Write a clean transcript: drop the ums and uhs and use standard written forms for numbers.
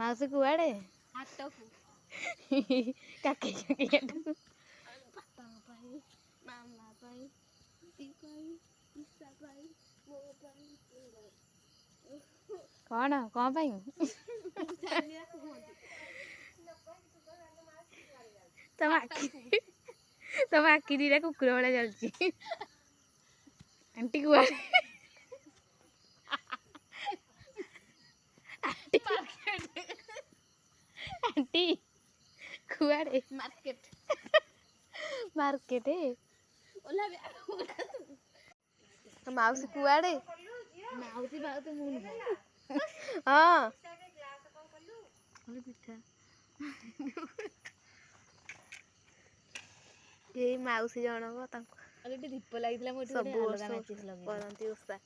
माउसी कुआड़े हाटକୁ काके काके ବାପାଙ୍କ ପାଇଁ ମାମା ପାଇଁ ଦିଦି ପାଇଁ ଈଶା ପାଇଁ ମୋ ପାଇଁ कौन कौन पाई ଚାଲିବା କୁହନ୍ତି तम आखि दीटा कुकुर भाया चलची आंटी कुआड़े आंटी कुआड़े ମାର୍କେଟ मार्केट ଓହ୍ଲାବେ माउसी कुआड़े ମାଉସୀ ଭାଉତ ମୁଁ ନୁହଁ हाँ ପିଠା यही माउसी जनक ଆଉ ଏଠି ଦୀପ ଲାଗିଥିଲା ମୁଁ ଏଠି सब ଗୋଟେ वर्ष ଅଲଗା ମ୍ୟାଚିସ୍ ଲଗେଇଲି करती ओषा